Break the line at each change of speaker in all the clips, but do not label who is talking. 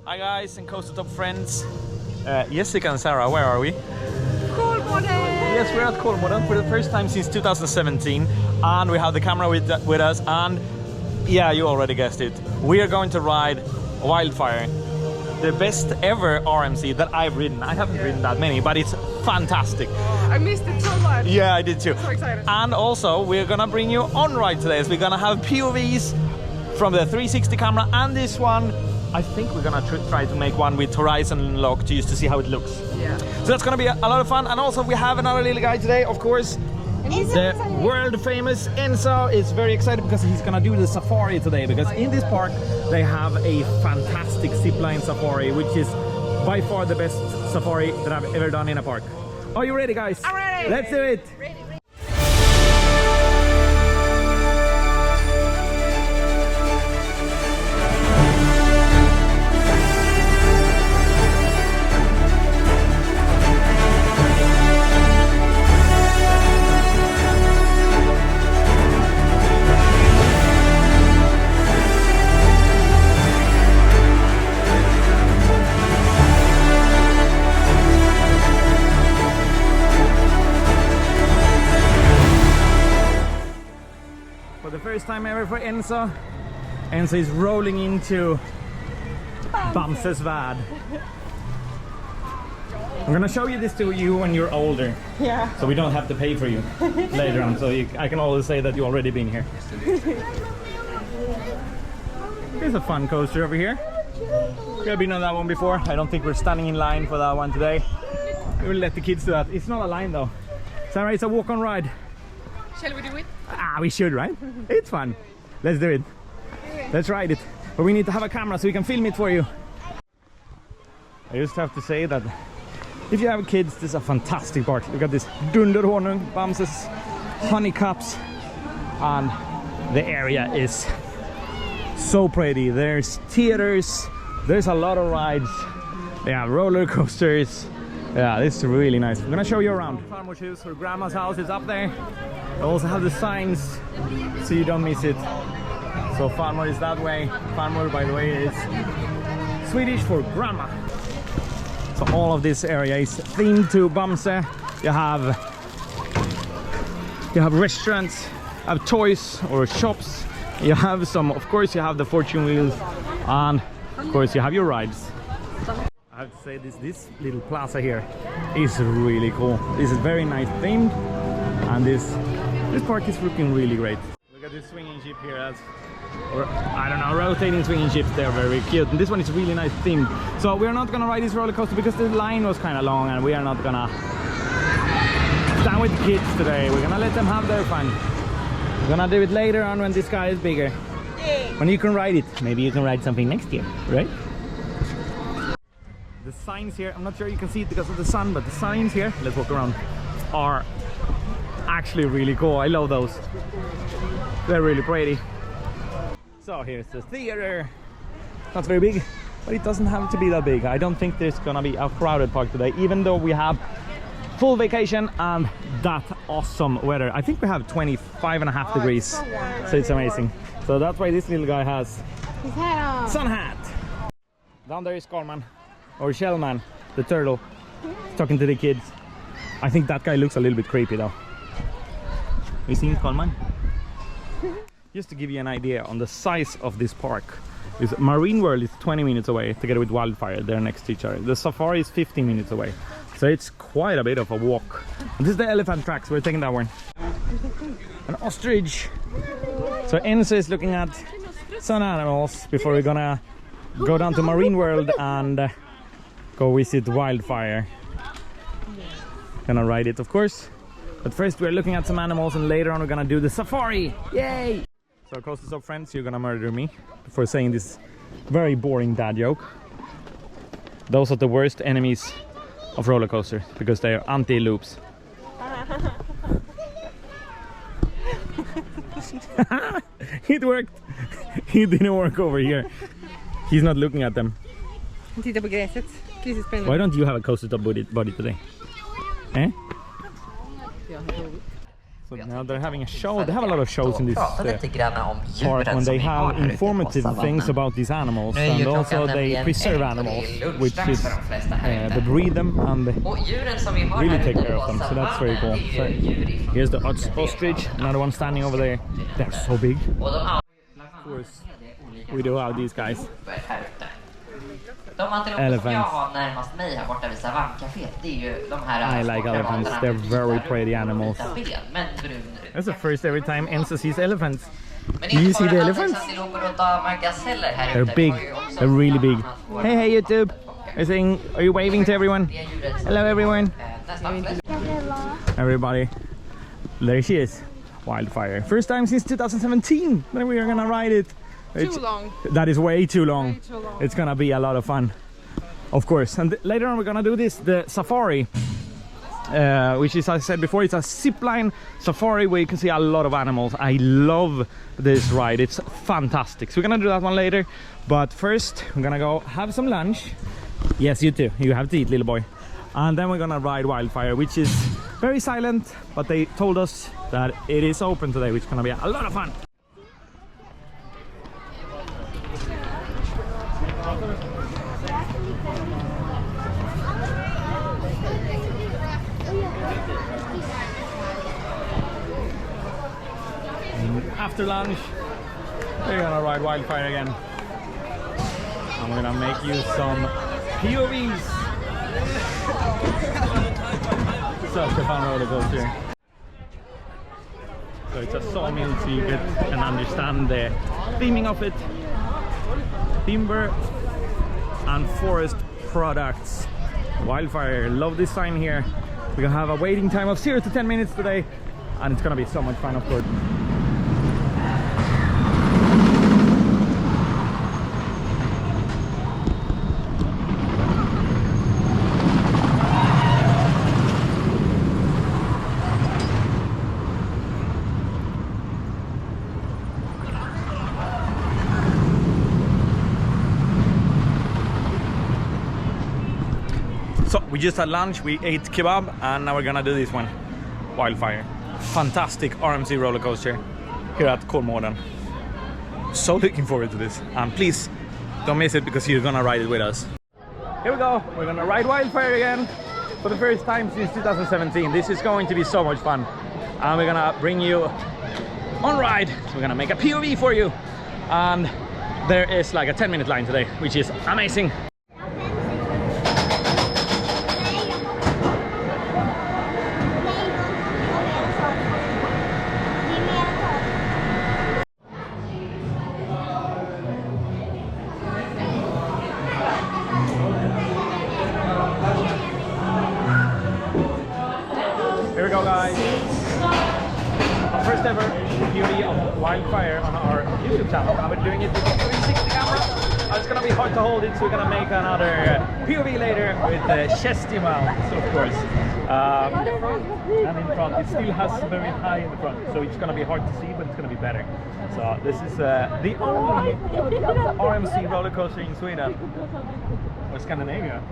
Hi guys and Coaster Top friends. Jessica and Sarah, where are we?
Kolmården!
Yes, we're at Kolmården for the first time since 2017, and we have the camera with us, and yeah, you already guessed it. We are going to ride Wildfire, the best ever RMC that I've ridden. I haven't ridden that many, but it's fantastic.
I missed it so much.
Yeah, I did too.
I'm so excited.
And also, we're gonna bring you on ride today. So we're gonna have POVs from the 360 camera, and this one, I think we're gonna try to make one with horizon lock just to see how it looks.
Yeah.
So that's gonna be a lot of fun. And also, we have another little guy today, of course. The world famous Enzo is very excited because he's gonna do the safari today, because in this park they have a fantastic zipline safari, which is by far the best safari that I've ever done in a park. Are you ready, guys?
I'm ready.
Let's do it.
Ready.
For the first time ever for Enzo. Enzo is rolling into Bamses värld. I'm gonna show you this to you when you're older.
Yeah.
So we don't have to pay for you later on. So I can always say that you've already been here. There's a fun coaster over here. We've been on that one before. I don't think we're standing in line for that one today. We will let the kids do that. It's not a line though. Sarah, it's a walk on ride.
Shall we do it?
Ah, we should, right? It's fun. Let's do it. Let's ride it. But we need to have a camera so we can film it for you. I just have to say that if you have kids, this is a fantastic park. Look at this dunderhonung, Bamses, honeycups, and the area is so pretty. There's theaters, there's a lot of rides. They have roller coasters. Yeah, this is really nice. I'm gonna show you around. Farmer shoes for grandma's house is up there. I also have the signs so you don't miss it. So farmer is that way. Farmer, by the way, is Swedish for grandma. So all of this area is themed to Bamse. You have restaurants, you have toys or shops. You have some, of course, you have the fortune wheels, and of course you have your rides. I have to say this little plaza here is really cool. This is very nice themed, and this park is looking really great. Look at this swinging ship here, or I don't know, rotating swinging ships. They're very cute, and this one is really nice themed. So we're not gonna ride this roller coaster because the line was kind of long, and we are not gonna stand with the kids today. We're gonna let them have their fun. We're gonna do it later on when this guy is bigger. When you can ride it, maybe you can ride something next year, right? The signs here, I'm not sure you can see it because of the sun, but the signs here, let's walk around, are actually really cool. I love those. They're really pretty. So here's the theater. Not very big, but it doesn't have to be that big. I don't think there's gonna be a crowded park today, even though we have full vacation and that awesome weather. I think we have 25.5 degrees, so it's amazing. So that's why this little guy has
his hat on.
Sun hat. Down there is Kolma, or Shellman, the turtle, talking to the kids. I think that guy looks a little bit creepy though. You seen Kolma? Just to give you an idea on the size of this park, this Marine World is 20 minutes away, together with Wildfire. They're next to each other. The safari is 15 minutes away, so it's quite a bit of a walk. And this is the elephant tracks. We're taking that one. An ostrich. So Enzo is looking at some animals before we're gonna go down to Marine World and go visit Wildfire. Gonna ride it, of course, but first we're looking at some animals, and later on we're gonna do the safari. Yay! So Coaster Top friends, you're gonna murder me for saying this very boring dad joke. Those are the worst enemies of roller coasters because they are anti-loops. It worked. It didn't work over here. He's not looking at them.
Titta på gräset.
Why don't you have a Coaster Top body today? Eh? So now they're having a show. They have a lot of shows in this
prata lite grann om
park
djuren
when
som
they
vi har
have
här ute på
informative things
savannen.
about these animals,
Nu är ju
and also
klockan
they
nämligen
preserve
1 och
animals,
det är
which
lunchdags
is
för de flesta här
they
ute.
breed them and they
Och djuren som vi har
really
här
take
ute
care
på
of them. So that's very
savannen,
cool.
det är ju djur ifrån
Here's the ostrich, another one standing over there. They're so big.
och de har
Of course, we do have these guys.
här ute. De antiloper som jag har närmast mig här borta vid savanncaféet, det är ju de här
I like elephants. They're very pretty animals.
men brun.
That's the first every time Enzo sees elephants.
Men
Do you
inte
see the
bara
elephants?
antiloper och damargaseller här
They're
ute.
big.
Vi har ju också
They're really big.
våra
Hey, hey YouTube. Are saying, are you waving to everyone?
det djuret som,
Hello everyone.
nästan flest.
Everybody. There she is. Wildfire. First time since 2017 that we are gonna ride it.
Too long.
That is way too long.
Way too long.
It's gonna be a lot of fun. Of course. And later on we're gonna do this, the safari. Which is, as I said before, it's a zipline safari where you can see a lot of animals. I love this ride. It's fantastic. So we're gonna do that one later. But first, we're gonna go have some lunch. Yes, you too. You have to eat, little boy. And then we're gonna ride Wildfire, which is very silent. But they told us that it is open today, which is gonna be a lot of fun. After lunch, we're gonna ride Wildfire again. I'm gonna make you some POVs. Such a fun roller coaster. So it's a sawmill, so you can understand the theming of it. Timber and forest products. Wildfire, love this sign here. We're gonna have a waiting time of 0 to 10 minutes today, and it's gonna be so much fun, of course. So we just had lunch, we ate kebab, and now we're gonna do this one, Wildfire. Fantastic RMC roller coaster here at Kolmården. So looking forward to this, and please don't miss it because you're gonna ride it with us. Here we go, we're gonna ride Wildfire again for the first time since 2017. This is going to be so much fun, and we're gonna bring you on ride. We're gonna make a POV for you, and there is like a 10-minute line today, which is amazing. Here we go, guys. Our first ever POV of Wildfire on our YouTube channel. I've been doing it with a 360 camera. It's gonna be hard to hold it, so we're gonna make another POV later with the chesty mounts, of course. And in front, it still has very high in the front, so it's gonna be hard to see, but it's gonna be better. So this is the only RMC roller coaster in Sweden or Scandinavia,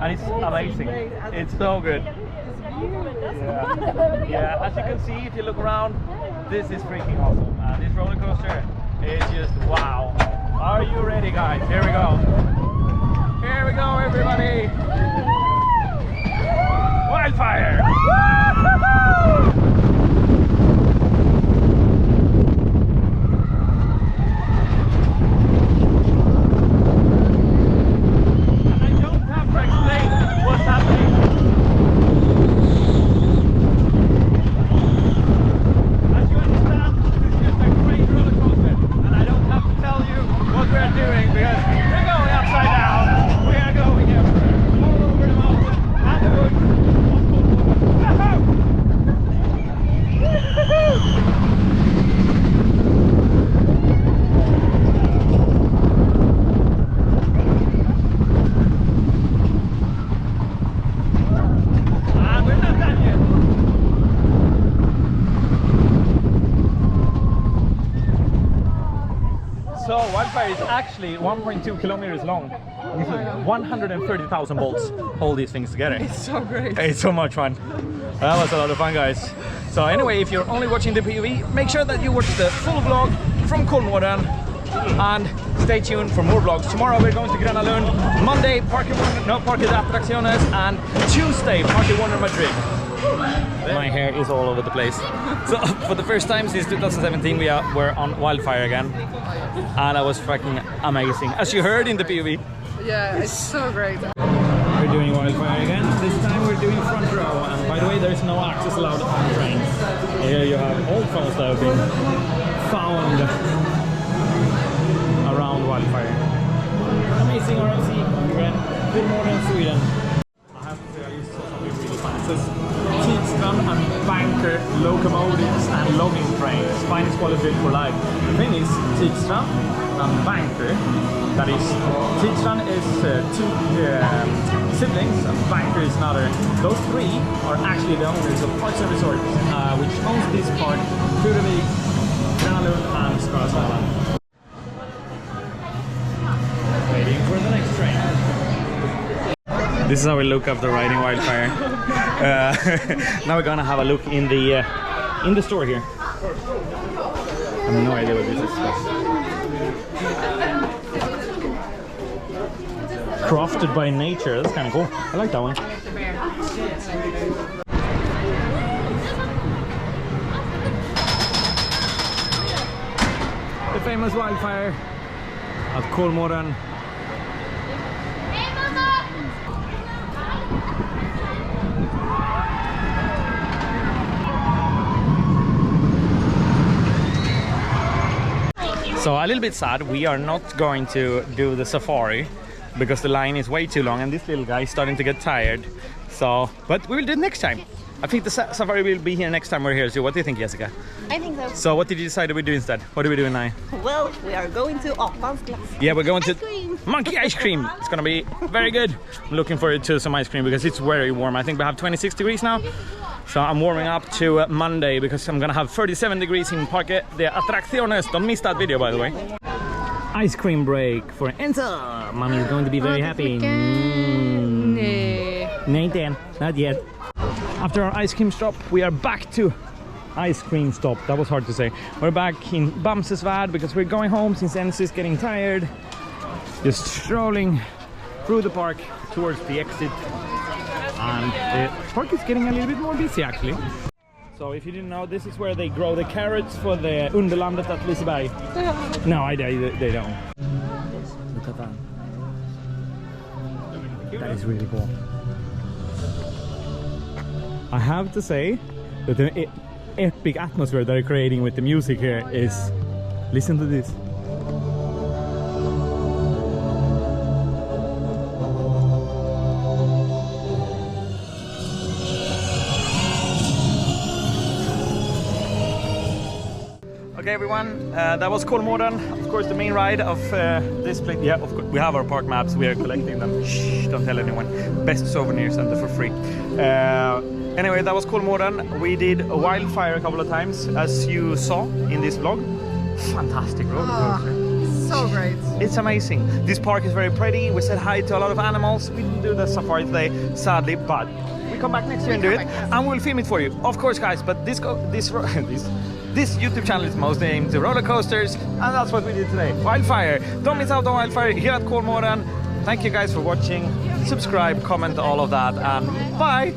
and it's amazing. It's so good. Yeah, as you can see, if you look around, this is freaking awesome. This roller coaster is just wow. Are you ready, guys? Here we go. Here we go, everybody. Wildfire! And I don't have to explain what's happening. As you understand, this is just a great roller coaster, and I don't have to tell you what we're doing because we're going upside down. We are going everywhere, all over the mountain and the woods. We're not done yet. So Wildfire is actually 1.2 kilometers long. It's 130,000 bolts hold these things together.
It's so great.
It's so much fun. That was a lot of fun, guys. So anyway, if you're only watching the POV, make sure that you watch the full vlog from Kolmården and stay tuned for more vlogs. Tomorrow we're going to Gröna Lund, Monday Parque de Atracciones, and Tuesday Parque Warner Madrid. My hair is all over the place. So for the first time since 2017 we're on Wildfire again, and that was fucking amazing, as you heard in the POV.
Yeah, it's so great.
We're doing Wildfire again. This time we're doing front row, and by the way, there's no access allowed on trains. Here you have old phones that have been found around Wildfire. Amazing ROC, Kolmården, Sweden. I have to say, I used to something really fun. It says Tidstrand and Banker locomotives and logging trains. Finest quality for life. The thing is, Tidstrand and Banker, that is, Tidstrand is two siblings, and Banker is another. Those three are actually the owners of Parks and Resorts, which owns this park, Furuvik, Gröna Lund and Skarastrand. Waiting for the next train. This is how we look after riding Wildfire. Now we're gonna have a look in the store here. I have no idea what this is. Crafted by nature, that's kind of cool. I like that one. The famous Wildfire at Kolmården. So a little bit sad, we are not going to do the safari because the line is way too long and this little guy is starting to get tired. So, but we will do it next time. I think the safari will be here next time we're here. So what do you think, Jessica?
I think so.
So what did you decide we do instead? What are we doing now?
Well, we are going to Apans class.
Yeah, we're going to
cream.
Monkey Ice Cream. It's gonna be very good. I'm looking forward to some ice cream because it's very warm. I think we have 26 degrees now. So I'm warming up to Monday because I'm gonna have 37 degrees in Parque de Atracciones. Don't miss that video, by the way. Ice cream break for Enzo. Mommy is going to be very happy. Nathan, not yet. After our ice cream stop, we are back to ice cream stop. That was hard to say. We're back in Bamsesvärd because we're going home since Enzo is getting tired. Just strolling through the park towards the exit. And the park is getting a little bit more busy actually. So if you didn't know, this is where they grow the carrots for the Underlandet at Liseberg. No, they don't. Look at that. That is really cool. I have to say that the epic atmosphere they're creating with the music here is... Listen to this. Okay everyone, that was Kolmården, of course the main ride of this place. Yeah, of course, we have our park maps, we are collecting them. Shh, don't tell anyone. Best souvenir center for free. Anyway, that was Kolmården. We did a Wildfire a couple of times, as you saw in this vlog. Fantastic roller coaster.
So great.
It's amazing. This park is very pretty. We said hi to a lot of animals. We didn't do the safari today, sadly, but we come back next year and do it, and we'll film it for you. Of course, guys, but this YouTube channel is mostly aimed to roller coasters, and that's what we did today. Wildfire. Don't miss out on Wildfire here at Kolmården. Thank you guys for watching. Subscribe, comment, all of that, and bye.